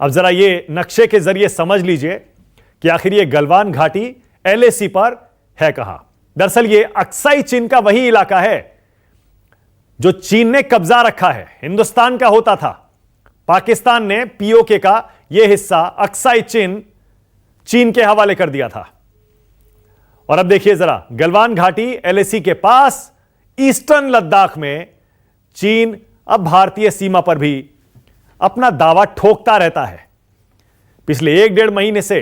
अब जरा ये नक्शे के जरिए समझ लीजिए कि आखिर ये गलवान घाटी एलएसी पर है कहां। दरअसल ये अक्साई चीन का वही इलाका है जो चीन ने कब्जा रखा है, हिंदुस्तान का होता था। पाकिस्तान ने पीओके का यह हिस्सा अक्साई चीन के हवाले कर दिया था। और अब देखिए जरा, गलवान घाटी एलएसी के पास ईस्टर्न लद्दाख में चीन अब भारतीय सीमा पर भी अपना दावा ठोकता रहता है। पिछले 1-1.5 महीने से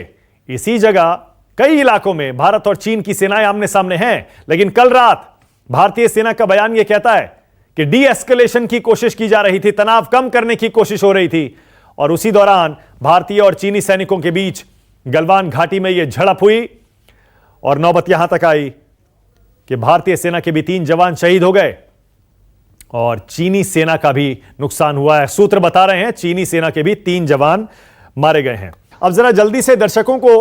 इसी जगह कई इलाकों में भारत और चीन की सेनाएं आमने सामने हैं, लेकिन कल रात भारतीय सेना का बयान यह कहता है कि डी एस्केलेशन की कोशिश की जा रही थी, तनाव कम करने की कोशिश हो रही थी, और उसी दौरान भारतीय और चीनी सैनिकों के बीच गलवान घाटी में यह झड़प हुई और नौबत यहां तक आई कि भारतीय सेना के भी 3 जवान शहीद हो गए और चीनी सेना का भी नुकसान हुआ है। सूत्र बता रहे हैं चीनी सेना के भी 3 जवान मारे गए हैं। अब जरा जल्दी से दर्शकों को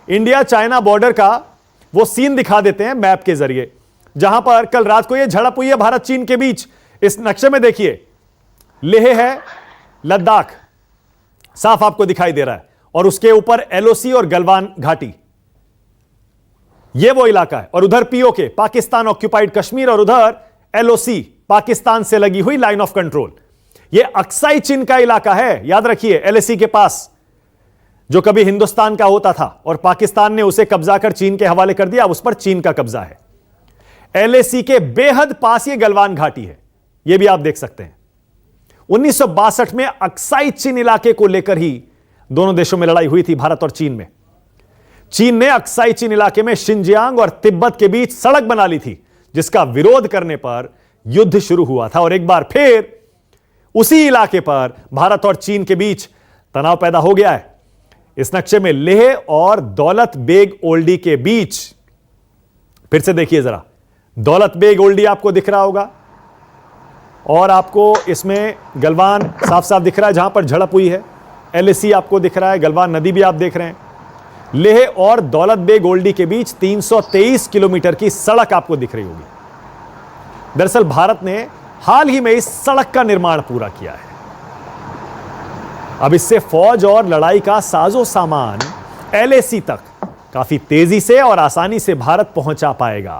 इंडिया चाइना बॉर्डर का वो सीन दिखा देते हैं मैप के जरिए, जहां पर कल रात को यह झड़प हुई है भारत चीन के बीच। इस नक्शे में देखिए, लेह है, लद्दाख साफ आपको दिखाई दे रहा है, और उसके ऊपर एलओसी और गलवान घाटी, यह वो इलाका है। और उधर पीओके पाकिस्तान ऑक्यूपाइड कश्मीर, और उधर एलओसी पाकिस्तान से लगी हुई लाइन ऑफ कंट्रोल। यह अक्साई चीन का इलाका है, याद रखिए, एलएसी के पास, जो कभी हिंदुस्तान का होता था और पाकिस्तान ने उसे कब्जा कर चीन के हवाले कर दिया। अब उस पर चीन का कब्जा है। एलएसी के बेहद पास यह गलवान घाटी है, यह भी आप देख सकते हैं। 1962 में अक्साई चीन इलाके को लेकर ही दोनों देशों में लड़ाई हुई थी, भारत और चीन में। चीन ने अक्साई चीन इलाके में शिनजियांग और तिब्बत के बीच सड़क बना ली थी, जिसका विरोध करने पर युद्ध शुरू हुआ था, और एक बार फिर उसी इलाके पर भारत और चीन के बीच तनाव पैदा हो गया है। इस नक्शे में लेह और दौलत बेग ओल्डी के बीच, फिर से देखिए जरा, दौलत बेग ओल्डी आपको दिख रहा होगा, और आपको इसमें गलवान साफ साफ दिख रहा है जहां पर झड़प हुई है। एलएसी आपको दिख रहा है, गलवान नदी भी आप देख रहे हैं। लेह और दौलत बेग ओल्डी के बीच 323 किलोमीटर की सड़क आपको दिख रही होगी। दरअसल भारत ने हाल ही में इस सड़क का निर्माण पूरा किया है। अब इससे फौज और लड़ाई का साजो सामान एलएसी तक काफी तेजी से और आसानी से भारत पहुंचा पाएगा।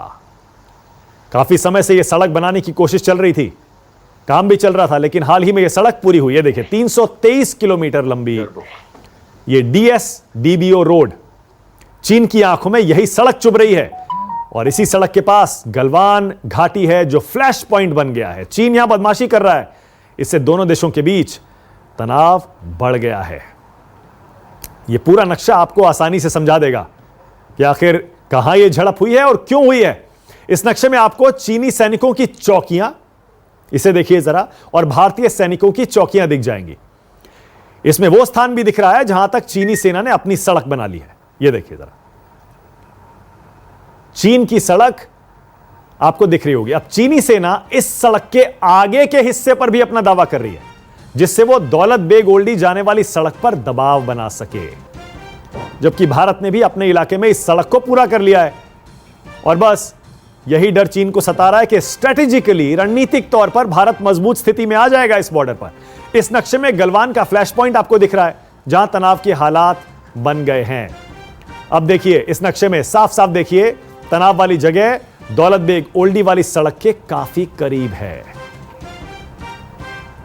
काफी समय से यह सड़क बनाने की कोशिश चल रही थी, काम भी चल रहा था, लेकिन हाल ही में यह सड़क पूरी हुई है। देखिए, 323 किलोमीटर लंबी ये डीएसडीबीओ रोड, चीन की आंखों में यही सड़क चुभ रही है, और इसी सड़क के पास गलवान घाटी है जो फ्लैश पॉइंट बन गया है। चीन यहां बदमाशी कर रहा है, इससे दोनों देशों के बीच तनाव बढ़ गया है। यह पूरा नक्शा आपको आसानी से समझा देगा कि आखिर कहां यह झड़प हुई है और क्यों हुई है। इस नक्शे में आपको चीनी सैनिकों की चौकियां, इसे देखिए जरा, और भारतीय सैनिकों की चौकियां दिख जाएंगी। इसमें वो स्थान भी दिख रहा है जहां तक चीनी सेना ने अपनी सड़क बना ली है। यह देखिए जरा, चीन की सड़क आपको दिख रही होगी। अब चीनी सेना इस सड़क के आगे के हिस्से पर भी अपना दावा कर रही है, जिससे वो दौलत बेग ओल्डी जाने वाली सड़क पर दबाव बना सके, जबकि भारत ने भी अपने इलाके में इस सड़क को पूरा कर लिया है। और बस यही डर चीन को सता रहा है कि स्ट्रेटेजिकली, रणनीतिक तौर पर भारत मजबूत स्थिति में आ जाएगा इस बॉर्डर पर। इस नक्शे में गलवान का फ्लैश पॉइंट आपको दिख रहा है, जहां तनाव के हालात बन गए हैं। अब देखिए, इस नक्शे में साफ साफ देखिए, तनाव वाली जगह दौलत बेग ओल्डी वाली सड़क के काफी करीब है।